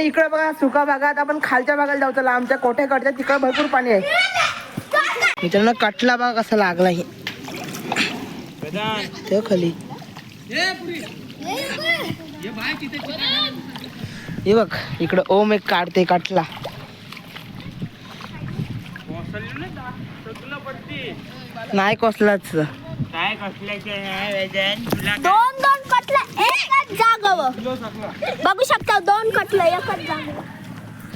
इकडे बघा सुका भागात आपण खालच्या भागाला जाऊ. चला आमच्या कोठ्याकडच्या तिकडे भरपूर पाणी आहे. मित्रांनो कटला बघा कसा लागला हे खाली. हे बघ इकडं ओम एक काढते कटला. नाही कोसलाच. काय कसल्याचे दोन कटला एकच जागावर बघू शकता. दोन कटला एकच जागावर.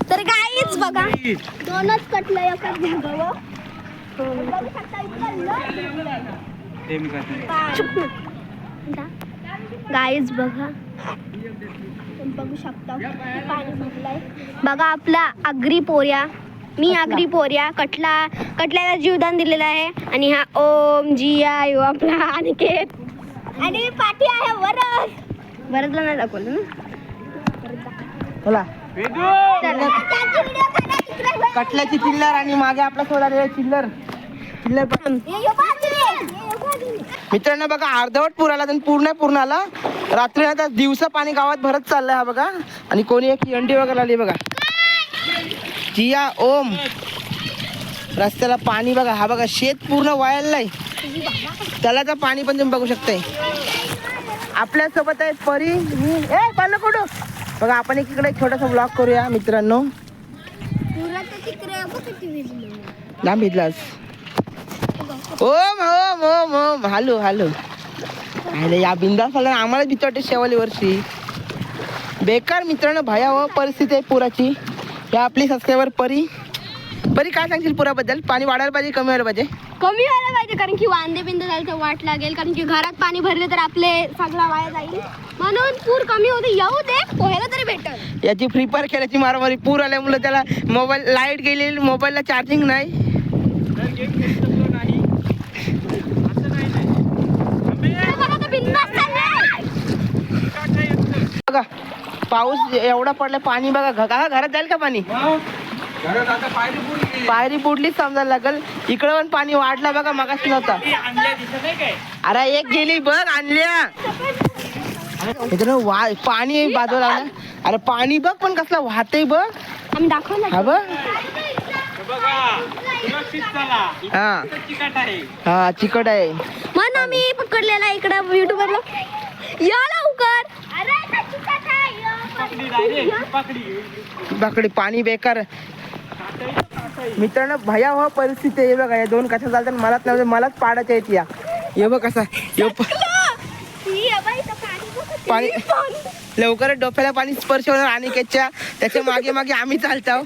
तर काहीच बघा दोनच कटला एकच जागावर बघू शकता. गाईच बघा बघू शकता पाणी भरलंय. बघा आपला आगरी पोऱ्या. मी आगरी पोऱ्या कटल्याला जीवदान दिलेलं आहे. आणि हा ओम जिया यो आपला अनिकेत आणि पाठी आहे वरदला नाही दाखवलं ना. चला कटल्याची चिल्लर आणि मागे आपला सोडा चिल्लर. मित्रांनो बघा अर्धवट पूर आला आणि पूर्ण आला. रात्री आता दिवसा पाणी गावात भरत चाललंय हा बघा. आणि कोणी एक अंडी वगैरे आली बघा. जिया ओम रस्त्याला पाणी बघा. हा बघा शेत पूर्ण वाळलंय. त्याला तर पाणी पण तुम्ही बघू शकताय. आपल्यासोबत आहे परी मी पानं कुठं बघा. आपण इकडे छोटासा ब्लॉग करूया मित्रांनो. लांब भिजलास. ओम ओम ओम ओम हालू हालू. या बिंदास आला आम्हाला भीती वाटते शेवाली वर्षी. बेकार मित्रांनो भयावह परिस्थिती आहे पुराची. या आपली सबस्क्रायबर परी काय सांगशील पुराबद्दल? पाणी वाढायला पाहिजे कमी व्हायला पाहिजे? कमी व्हायला पाहिजे. कारण की वांदे बिंदे झाले तर वाट लागेल. कारण की घरात पाणी भरले तर आपले सगळा वाया जाईल. म्हणून पूर कमी होते येऊ दे पोहायला तरी भेटल. याची फ्री फायर खेळायची मारामारी. पूर आल्यामुळे त्याला मोबाईल लाईट गेलेली. मोबाईलला चार्जिंग नाही. बघा पाऊस एवढा पडला. पाणी बघा घरात जाईल का पाणी? पायरी बुडली समजायला लागल. इकडं पण पाणी वाढला बघा. मगाशी नव्हता. अरे एक गेली बघ आणल्या. पाणी बाजूला आलं. अरे पाणी बघ पण कसला वाहतय बघ. आम्ही दाखवलं हा बघ. हा चिकट आहे म्हणून आम्ही पकडलेला इकडं युट्यूबरला. या लवकर. बाकडी पाणी बेकार. मित्रांनो भयावह परिस्थिती आहे बघा. या दोन कशा चालतात मलाच नव्हते. मलाच पाडायच्या आहेत या. हे बघ कसा पाणी लवकरच डोक्याला पाणी स्पर्श होणार. आणि त्याच्या मागे मागे आम्ही चालतो.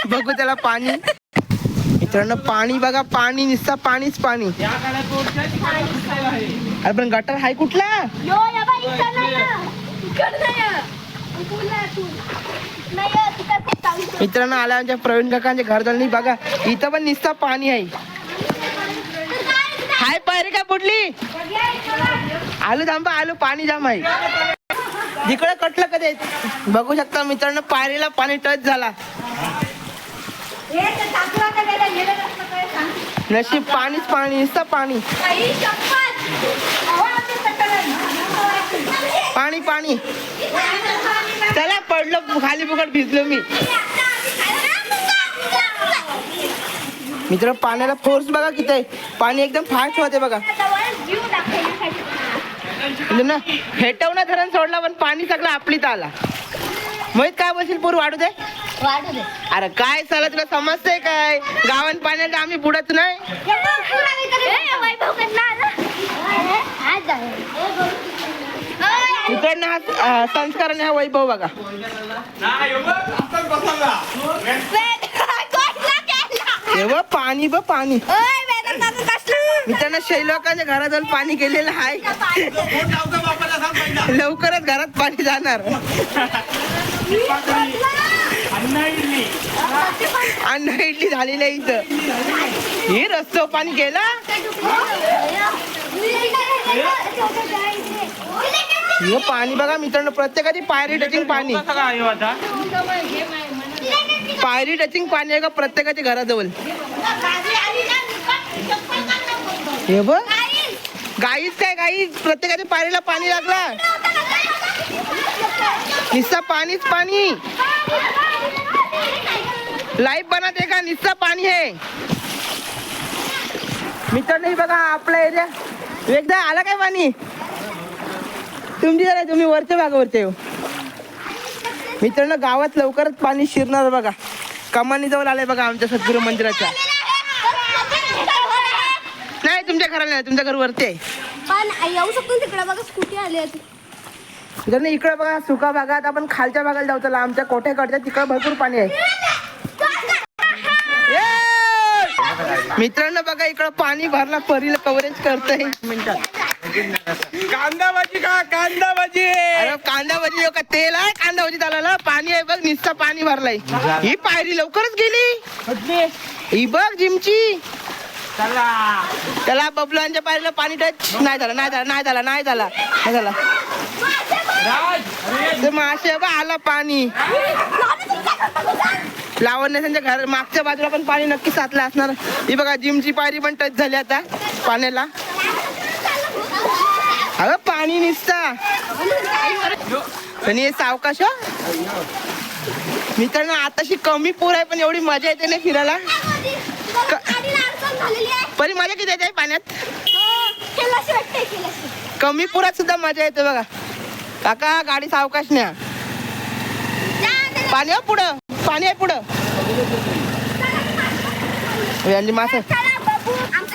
बघू त्याला पाणी. मित्रांनो पाणी बघा. पाणी नुसता पाणीच पाणी. अरे पण गटर हाय कुठला? मित्रांनो आला आमच्या प्रवीण काकांच्या घर झालं नाही बघा. इथं पण नुसता पाणी आहे. हाय पायरी काय बुडली? आलू थांबा आलू पाणी जाम आहे. जिकडे कटलं कधी बघू शकता मित्रांनो. पायरीला पाणी टच झाला. नशीब पाणीच पाणी नुसतं पाणी पाणी पाणी. चला पडलो खाली फुकट भिजलो मी. मित्र पाण्याला फोर्स बघा किती आहे. पाणी एकदम फास्ट होते बघा. ना हेटवणा धरण सोडला पण पाणी सगळं आपलीत आला. मोहित काय बोलशील? पूर वाढू दे. अरे काय चालत तुला समजतंय काय? गावात पाण्यात आम्ही बुडत नाही. मित्रांनो हा संस्कार आणि हा वैभव बघा. एवढं पाणी बघ पाणी. मित्रांनो शैलोकाच्या घराजवळ पाणी गेलेलं आहे. लवकरच घरात पाणी जाणार. अन्न इडली झालेली आहे इथं. हे रस्त्यावर पाणी गेला. हे पाणी बघा मित्रांनो. प्रत्येकाची पायरी टचिंग पाणी. पायरी टचिंग पाणी आहे का प्रत्येकाच्या घराजवळ. हे बघ गाईच काय गाईच प्रत्येकाच्या पायरीला पाणी लागला. निस्ता पाणीच पाणी. लाईव्ह बनत आहे का? निस्ता पाणी आहे मित्रांनो. बघा आपला एरिया एकदा आला काय पाणी तुमची जरा. तुम्ही वरच्या भागावरचे हो मित्रांनो. गावात लवकरच पाणी शिरणार बघा. कमानी जवळ आलंय बघा आमच्या सद्गुरू मंदिराच्या. नाही तुमच्या घराला नाही, तुमच्या घर वरती आहे. पण येऊ शकतो तिकडे बघा स्कूटी आली आहे. जर नाही इकडे बघा सुका भागात आपण खालच्या भागाला जाऊ. त्याला आमच्या कोठ्याकडच्या तिकडे भरपूर पाणी आहे. मित्रांनो बघा इकडं पाणी भरला. परीला कव्हरेज करतोय मिनिटात. कांदा भाजी का? कांदा भाजी. अरे कांदा भाजी का तेल आहे? कांदा भाजी चालायला पाणी आहे बघ. निस्ता पाणी भरलाय. ही पायरी लवकरच गेली. ही बघ जिमची. त्याला बबलांच्या पायरीला पाणी टच नाही झालं. नाही झालं नाही झालं नाही झाला नाही झाला. ते मासे बघ आला पाणी. लावण्याच्या घर मागच्या बाजूला पण पाणी नक्की साचलं असणार. ही बघा जिमची पायरी पण टच झाली आता पाण्याला. अगं पाणी निसता आणि हे सावकाश. मित्रांनो आताशी कमी पूर आहे पण एवढी मजा येते ना फिरायला. परी मजा किती येते पाण्यात? कमी पुरात सुद्धा मजा येते बघा. काका गाडी सावकाश न्या. पाणी आहे पुढं. पाणी आहे पुढं. मासे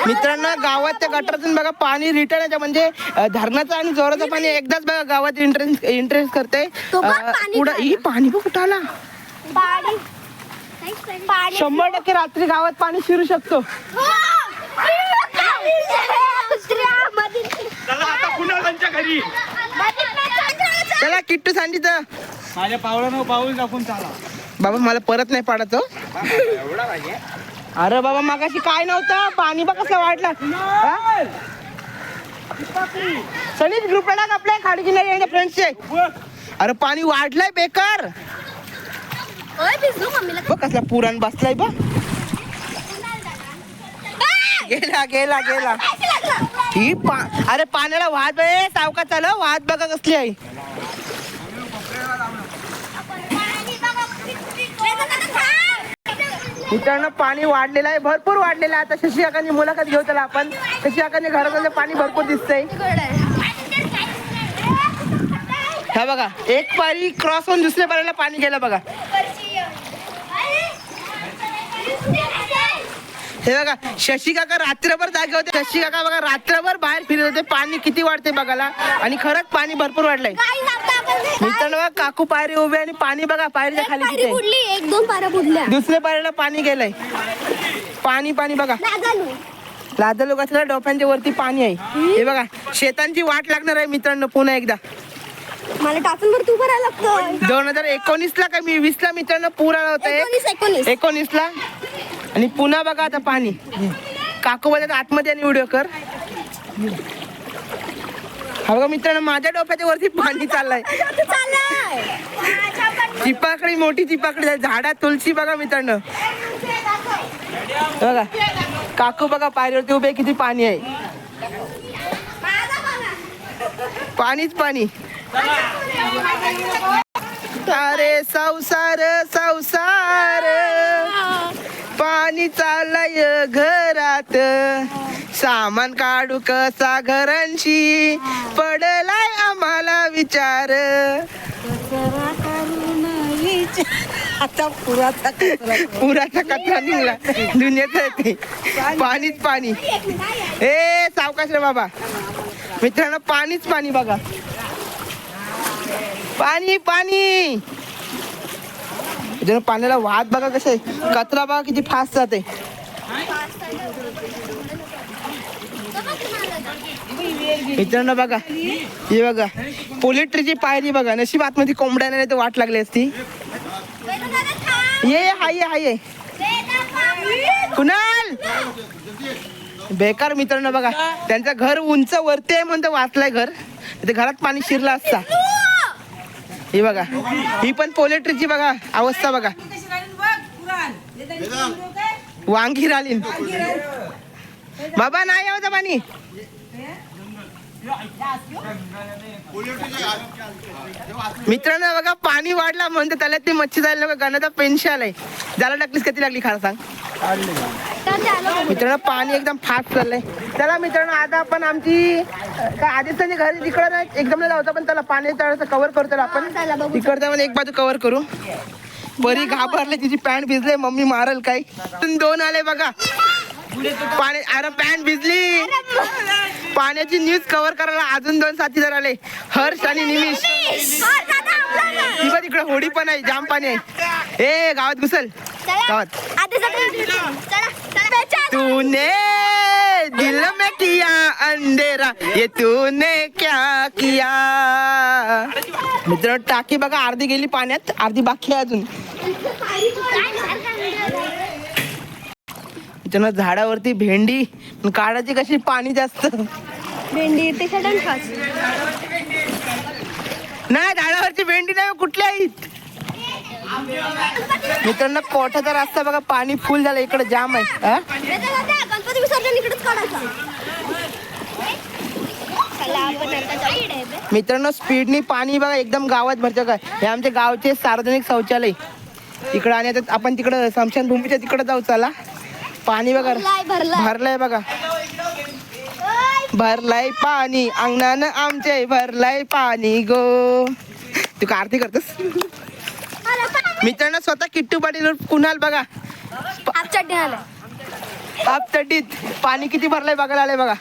मित्रांनो गावात गटारातून बघा पाणी रिटर्न येतं. म्हणजे धरणाचं आणि जोराचं पाणी एकदाच बघा गावात इंटरेस्ट करते. पुढं ही पाणी बघ कुठं आला. 100% रात्री गावात पाणी शिरू शकतो. घरी चला किट्टू सांगित माझ्या पावलानं पाऊल टाकून चाला. बाबा मला परत नाही पाडत. एवढा पाहिजे. अरे बाबा मागाशी काय नव्हतं. पाणी बघ कसं वाढला. सगळीच ग्रुप टाक आपल्या खाडीची नाही फ्रेंड्सचे. अरे पाणी वाढलंय बेकार. बघ कसला पुराण बसलाय बघ. गेला गेला गेला. ही अरे पाण्याला वाहत आहे सावका चाल. वाहत बघा कसली आहे. मित्रांनो पाणी वाढलेलं आहे. भरपूर वाढलेलं आहे. आता शशी काकांची मुलाखत घेऊ त्याला आपण. शशी काकांच्या घरात पाणी भरपूर दिसतंय. हा बघा एक पारी क्रॉस होऊन दुसऱ्या पारीला पाणी गेलं बघा. हे बघा शशी काका रात्रभर जागे होते. शशी काका बघा रात्रभर बाहेर फिरत होते. पाणी किती वाढते बघायला. आणि खरंच पाणी भरपूर वाढलंय. मित्रांनो बघा काकू पायरी उभे आणि पाणी बघा पायरीच्या खाली किती. 1-2 पाऱ्या बुडल्या. दुसऱ्या पायरीला पाणी गेलंय. पाणी पाणी बघा. लादा लोकांच्या डोक्यांच्या वरती पाणी आहे. हे बघा शेतांची वाट लागणार आहे मित्रांनो. पुन्हा एकदा मला टाचून भर तू भरायला लागतं. 2019 ला कमी 20 ला मित्रांनो पूर आला होता. 19 ला आणि पुन्हा बघा आता पाणी. काकू बोलत आतमध्ये आणि व्हिडिओ कर. हा बघा मित्रांनो माझ्या डोक्याच्या वरती पाणी चाललंय. चिपाकडी मोठी चिपाकडी झाडात तुलसी बघा मित्रांनो. बघा काकू बघा पायरीवरती उभे. किती पाणी आहे. पाणीच पाणी. अरे संसार संसार पाणी चाललंय घरात. सामान काढू कसा घरांशी पडलाय आम्हाला विचार. आता पुराचा कचरा निघला दुनियाचा येते. पाणीच पाणी. ए सावकाश रे बाबा. मित्रांनो पाणीच पाणी बघा. पाणी पाणी. पाण्याला वाहत बघा कसे. कचरा बघा किती फास्ट जाते. मित्रांनो बघा हे बघा पोलिट्रीची पायरी बघा. नशीब आतमध्ये कोंबड्या नाही तर वाट लागली असती. ये हाय हाय कुणाल बेकार. मित्रांनो बघा त्यांचं घर उंच वरती आहे म्हणून वाचलाय घर. ते घरात पाणी शिरला असता. ही बघा ही पण पोलेट्रीची बघा अवस्था बघा. वांगी रालीन बाबा नाही यावं पाणी. मित्रांनो बघा पाणी वाढला म्हणते त्याला ते मच्छी जायला बघा गणाचा पेन्शन आलाय. ज्याला टाकलीस किती लागली खरं सांग मित्रांनो. पाणी एकदम फास्ट चाललंय. चला मित्रांनो आता आपण आमची आदित्यने घरी तिकडं नाही एकदम नाही लावतो पण त्याला पाणी तळाचं कव्हर करतो आपण. तिकडचं पण एक बाजू कव्हर करू. बरी घाबरले तिची पॅन्ट भिजले मम्मी मारल काय. 2 आले बघा पाणी. अरे पॅन्ट भिजली. पाण्याची न्यूज कव्हर करायला अजून 2 साथीदार आले हर्ष आणि निमिष. तिकडे होडी पण आहे जाम पाणी आहे. ए गावात घुसल गावात. तूने दिल में किया अंधेरा ये तूने क्या किया. मित्रांनो टाकी बघा अर्धी गेली पाण्यात अर्धी बाकी आहे अजून. मित्रांनो झाडावरती भेंडी काढायची कशी पाणी जास्त. भेंडी ते नाही झाडावरची भेंडी नाही कुठल्या आहेत. मित्रांनो कोठाचा रस्ता बघा पाणी फुल झालं इकडे जाम आहे. गणपती विसर्जन इकडेच काढायचं. मित्रांनो स्पीडनी पाणी बघा एकदम गावात भरतं काय. हे आमच्या गावचे सार्वजनिक शौचालय इकडं. आणि आता आपण तिकडं स्मशानभूमीच्या तिकडं जाऊ. चला पाणी बघा भरलंय बघा. भरलाय पाणी अंगणानं आमचे भरलाय पाणी गो. तू का आरती करतोस. मित्रांनो स्वतः किट्टू पाटील कुणाल बघा हाफ चड्डीत पाणी किती भरलंय बघायला आले बघा.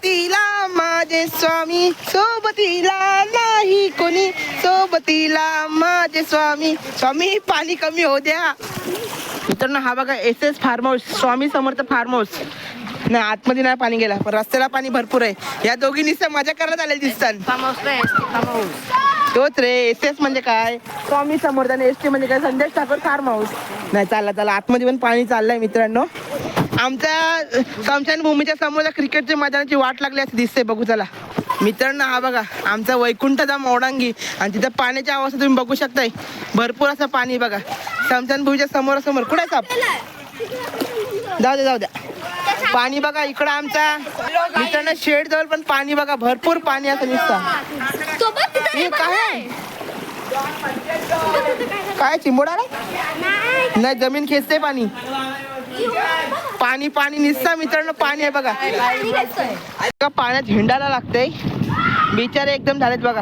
तिला माझे स्वामी सोबतीला नाही कोणी सोबतीला माझे स्वामी. स्वामी पाणी कमी होऊ द्या. मित्रांनो हा बघा SS form house Swami Samarth form house. नाही आतमध्ये नाही पाणी गेला पण रस्त्याला पाणी भरपूर आहे. या दोघी नुसतं मजा करत आले दिसतात. तोच रे SS म्हणजे काय स्वामी समर्थ आणि ST म्हणजे काय संदेश ठाकूर फार्म हाऊस. नाही चला आतमध्ये पण पाणी चाललंय मित्रांनो. आमच्या स्मशानभूमीच्या समोरच्या क्रिकेटच्या मैदानाची वाट लागली असं दिसते बघू. चला मित्रांनो हा बघा आमचा वैकुंठधाम ओढांगी आणि तिथं पाण्याची अवस्था तुम्ही बघू शकताय. भरपूर असं पाणी बघा स्मशानभूमीच्या समोर. कुठे साप जाऊ द्या पाणी बघा इकडं आमचा मित्रांनो शेड जवळ पण पाणी बघा भरपूर पाणी असं दिसतं. काय चिंबोडा नाही जमीन खेचते पाणी. पाणी निसता मित्रांनो पाणी आहे बघा. पाण्यात हिंडायला लागतंय बिचारे एकदम झालेत बघा.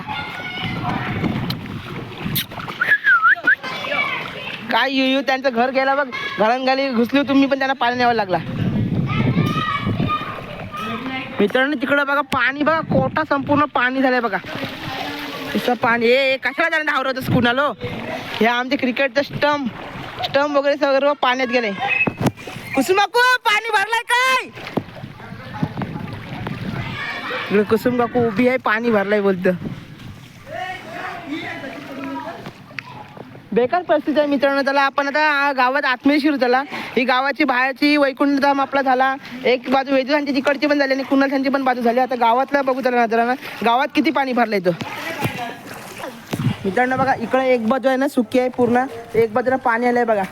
काय येऊ त्यांचं घर गेला बघ. घरांगाली घुसली तुम्ही पण त्यांना पाणी न्यावं लागला. मित्रांनो तिकडं बघा पाणी बघा कोटा संपूर्ण पाणी झालंय बघा. नुसतं पाणी. कशाला जाणं आवरतच कुणालो. हे आमचे क्रिकेटचं स्टंप वगैरे सर्व पाण्यात गेले. कुसुम काकू पाणी भरलाय काय. कुसुम काकू उभी आहे पाणी भरलाय बोलतं. बेकार परिस्थिती आहे मित्रांनो. त्याला आपण आता गावात आतमध्ये शिरू. त्याला ही गावाची बाहेरची वैकुंठधाम आपला झाला. एक बाजू वेदूसांची तिकडची पण झाली आणि कुणालसांची पण बाजू झाली. आता गावातला बघू त्याला नजरानं गावात किती पाणी भरलंय तो. मित्रांनो बघा इकडे एक बाजू आहे ना सुकी आहे पूर्ण. एक बाजूला पाणी आलंय बघा.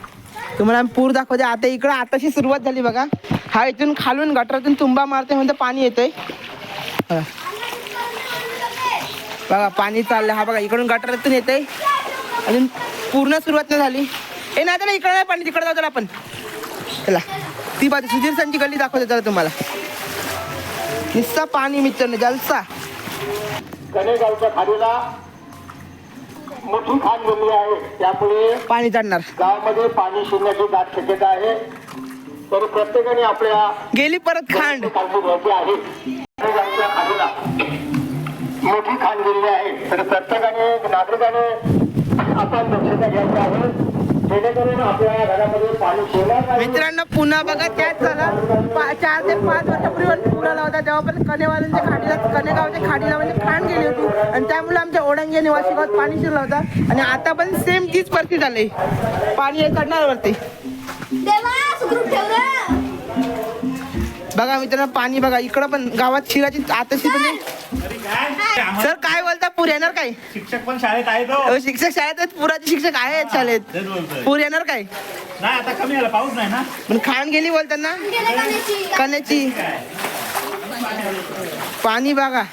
तुम्हाला पूर दाखवते. आता इकडं आताशी सुरुवात झाली बघा. हा इथून खालून गटारातून तुंबा मारते म्हणते पाणी येतंय बघा. पाणी चाललंय हा बघा इकडून गटारातून येतंय अजून पूर्ण सुरुवात नाही झाली. नाही त्याला इकडे नाही पाणी तिकडे जाऊ त्याला आपण. चला ती बाजू सुधीरसांची गल्ली दाखवते त्याला तुम्हाला. निस्सा पाणी मित्रांनो जलसा. कनेगावच्या खाडीला मोठी खाण गेली आहे त्यामुळे पाणी चढणार. गावामध्ये पाणी शिरण्याची दाट शक्यता आहे. तर प्रत्येकाने आपल्या गेली परत खांड. काळजी घ्यायची आहे. कनेगावच्या खाडीला मोठी खाण गेलेली आहे तर प्रत्येकाने नागरिकाने आपण दक्षता घ्यायची आहे जेणेकरून आपल्या घरामध्ये पाणी शिरणार नाही. मित्रांनो पुन्हा बघा त्याच झाला 4 ते 5 वर्षापूर्वी पूर आला होता. तेव्हा पण कनेगावच्या खाडीला म्हणजे खाण गेली होती आणि त्यामुळे आमच्या ओढंगी निवासी गावात पाणी शिरलं होतं. आणि आता पण सेम तीच परिस्थिती झाली. पाणी हे चढणार वरती बघा मित्रांनो. पाणी बघा इकडं पण गावात शिराची आताशी म्हणजे. सर काय बोलता पूर येणार काय? शिक्षक पण शाळेत आहेत हो. अहो, शिक्षक शाळेत आहेत, पुराचे शिक्षक आहेत शाळेत. तेच बोलतोय. पूर येणार काय? नाही आता कमी आला, पाऊस नाही ना. पण खाण गेली बोलताना कण्याची पाणी बघा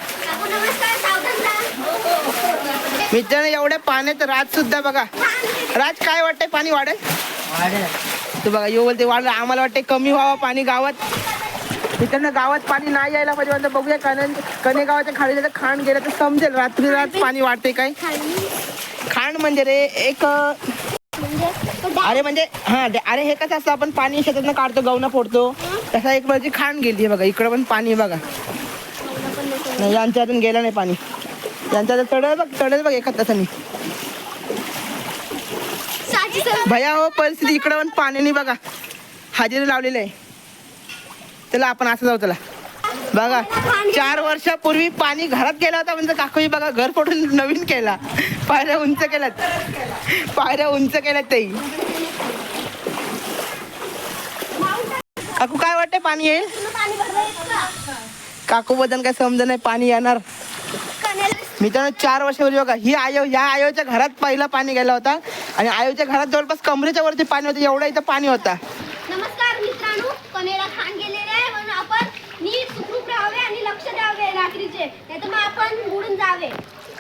मित्रांनो. एवढ्या पाण्यात राज सुद्धा बघा. राज काय वाटतंय पाणी वाढेल? तू बघा येऊ बोलते वाढलं. आम्हाला वाटतंय कमी व्हावं पाणी गावात. मित्रांनो गावात पाणी नाही यायला पाहिजे म्हणतो. बघूया कणे गावाच्या खाली जर खाण गेलं तर समजेल रात्री रात पाणी वाढते काय. खाण म्हणजे रे एक म्हणजे हा अरे हे कसं असतं आपण पाणी शेतातनं काढतो गवना फोडतो तसा एक म्हणजे खाण गेली बघा. इकडं पण पाणी बघा. नाही यांच्या हातून गेलं नाही पाणी. यांच्या तडल बघ एका तासाने. भया हो परिस्थिती इकडं पण पाण्याने बघा हजेरी लावलेली आहे. चला आपण असं जाऊ. चला बघा 4 वर्षापूर्वी पाणी घरात गेला होता म्हणजे काकूही बघा घर फोडून नवीन केला. पायऱ्या उंच केल्यात ताई. काकू काय वाटतंय पाणी येईल? काकू बद्दल काय समज नाही पाणी येणार. मित्रांनो 4 वर्षापूर्वी बघा ह्या आयोच्या घरात पहिला पाणी गेला होता आणि आयोच्या घरात जवळपास कमरेच्या वरती पाणी होतं. एवढा इथं पाणी होता. नमस्कार मित्रांनो, कनेला खान गेलेले आहे म्हणून आपण नीट सुखरूप राहावे आणि लक्ष द्यावे रात्रीचे, नाहीतर मग आपण बुडून जावे.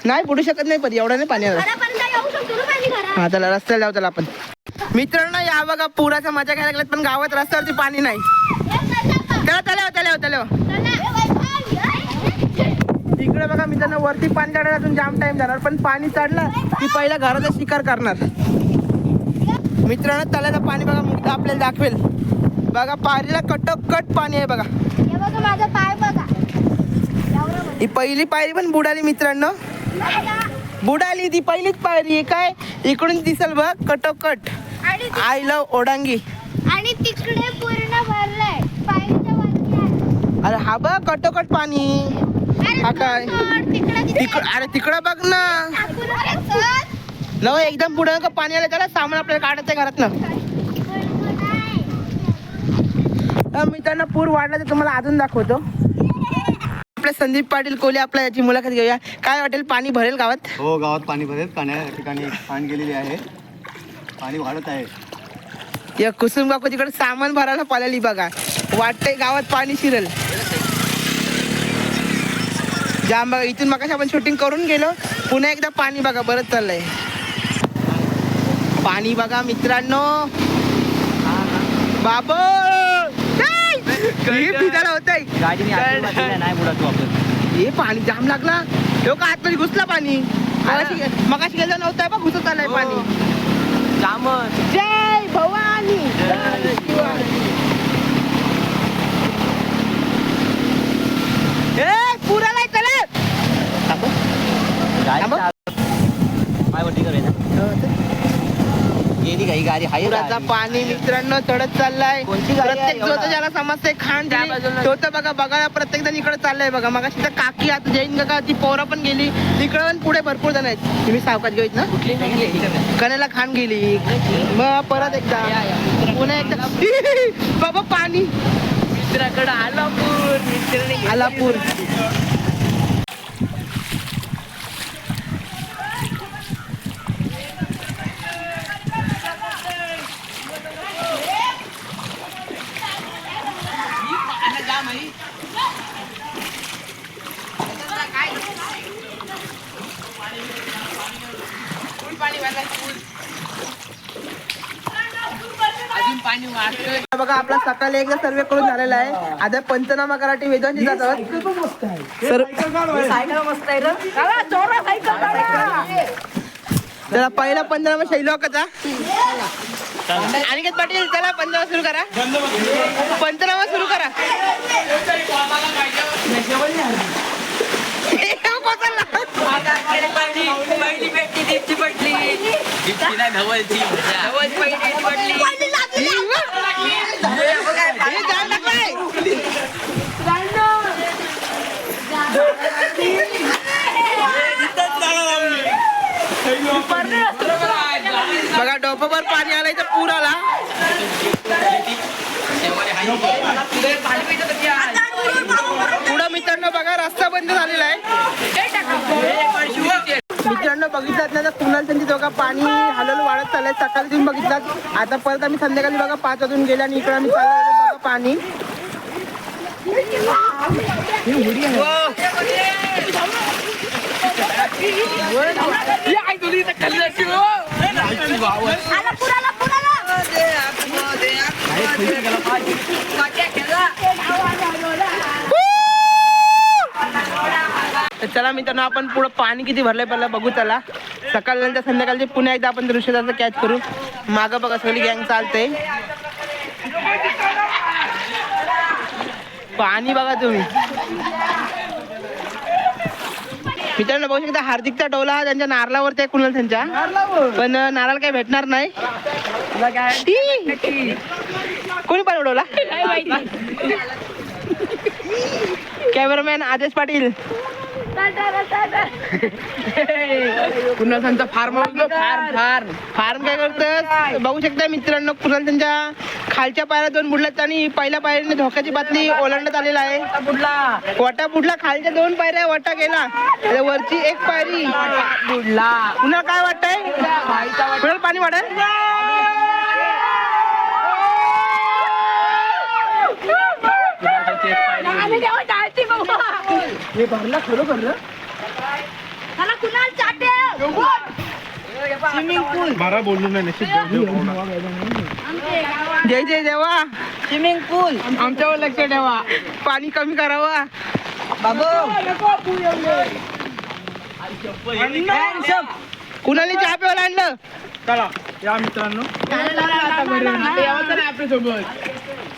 नाही बुडू शकत नाही पण एवढा नाही पाणी आलं. घरापर्यंत येऊ शकतो ना पाणी घरात. हा त्याला रस्त्याला जाऊ. त्याला आपण मित्रांनो या बघा पुराचा मजा घ्यायला लागल्यात पण गावात रस्त्यावरती पाणी नाही. त्याला इकडे बघा मित्रांनो वरती पाणी चढायला अजून जाम टाइम जाणार पण पाणी चढलं की पहिला घराचा शिकार करणार. मित्रांनो तळ्याचं पाणी बघा मुक्त आपल्याला दाखवेल. बघा पारीला कटोकट पाणी आहे बघा. हे बघा माझा पाय बघा. ही पहिली पायरी पण बुडाली मित्रांनो. बुडाली ती पहिलीच पायरी आहे काय. इकडून दिसल बघ कटोकट. I love ओडांगी. आणि तिकडे पूर्ण भरलंय पायरीच्या वरती आहे. अरे हा बघ कटोकट पाणी. हा काय अरे तिकडं बघ ना. नव एकदम पुढे का पाणी आलं त्याला सामान आपल्याला काढायचं घरातनं. मित्रांनो पूर वाढला तर तुम्हाला अजून दाखवतो. आपल्या संदीप पाटील कोले आपल्या याची मुलाखत घेऊया. काय वाटेल पाणी भरेल गावात? हो गावात पाणी भरेल. या ठिकाणी खाण गेलेली आहे. पाणी वाढत आहे. या कुसुम बापू तिकडे सामान भरायला पाहिली बघा. वाटतंय गावात पाणी शिरेल जाम बघा. इथून मग आपण शूटिंग करून गेलो. पुन्हा एकदा पाणी बघा बरंच चाललंय. पाणी बघा मित्रांनो. बाबो भिजायला होतंय. हे पाणी जाम लागला. हो का आतमध्ये घुसला पाणी. मगाशी गेलं नव्हतं बघ घुसत आलंय पाणी. जय भवानी. पुराला चला. पुराचा पाणी मित्रांनो चढत चाललाय. प्रत्येक जो तो ज्याला समजते खाण तो तर बघा बघा प्रत्येक जण इकडे चाललाय बघा. मग काकी आता जैन काका ती पोरं पण गेली तिकडे पण पुढे भरपूर जण आहेत. तुम्ही सावकाश घेऊत ना. कण्याला खाण गेली मग परत एकदा पुन्हा एकदा बाबा पाणी मित्राकडे आलापूर. बघा आपला सकाळी एकदा सर्वे करून झालेला आहे. आता पंचनामा कराठी वेदांची जातात. त्याला पहिला पंचनामा शैलोकाचा. अनिकेत पाटील त्याला पंचनामा सुरू करा. पंचनामा सुरू करा. बघा डोपावर पाणी आलंय तर पूर आला. पुढं मित्रांनो बघा रस्ता बंद झालेला आहे. बघितलात ना तर कुणाल त्यांची दोघा पाणी हलवलं वाढत चाललंय. सकाळी तुम्ही बघितलात. आता परत आम्ही संध्याकाळी बघा 5 वाजून गेल्या आणि इकडे आम्ही चाललो बघा पाणी. तर चला मित्रांनो आपण पुढं पाणी किती भरलंय पहिला बघू. चला सकाळनंतर संध्याकाळचे पुन्हा एकदा आपण दृश्य त्याचं कॅच करू. मागं बघा सगळी गँग चालते. पाणी बघा तुम्ही मित्रांनो बघू शकता. हार्दिकचा डोला हा त्यांच्या नारळावरती आहे कुणाल त्यांच्या, पण नारळ काही भेटणार नाही. कोणी पण उडवला? कॅमेरामॅन आदेश पाटील. कुणाल त्यांचा फार्म फार्म काय करतात बघू शकता मित्रांनो. कुणाल त्यांच्या खालच्या पायऱ्या 2 बुडल्यात आणि पहिल्या पायरीने धोक्याची बातमी ओलांडण्यात आलेला आहे. वटा बुडला. खालच्या 2 पायऱ्या वटा गेला, वरची 1 पायरी बुडला. कुणाला काय वाटतंय? कुणाला पाणी वाटेल? हे भरलं खरं भरलं. स्विमिंग पूल जय जय देवा. स्विमिंग पूल आमच्यावर लक्ष ठेवा. पाणी कमी करावा बाबू. कुणाला चहा प्यायला आणलं? चला या मित्रांनो.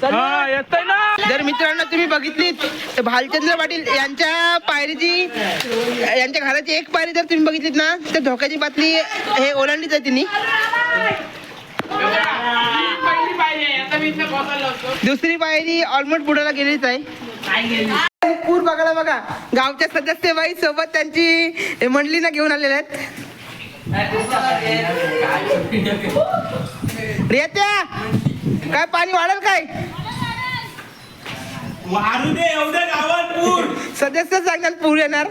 हा येतोय ना. जर मित्रांनो तुम्ही बघितलीत तर भालचंद्र पाटील यांच्या पायरीची यांच्या घराची 1 पायरी जर तुम्ही बघितलीत ना तर धोक्याची बातमी हे ओलांडलीच आहे तिने. दुसरी पायरी ऑलमोस्ट बुडाला गेलीच आहे. पूर बघायला बघा गावच्या सदस्यबाई सोबत त्यांची मंडळी ना घेऊन आलेल्या आहेत. रेत्या काय पाणी वाढेल काय? वाढू दे एवढ्या गावात पूर. सदस्य सांगतात पूर येणार.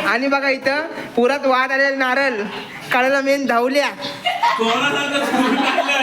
आणि बघा इथं पुरात वाद आलेले नारळ काढायला मेन धावल्या. कोणाला तर पूर लागलं.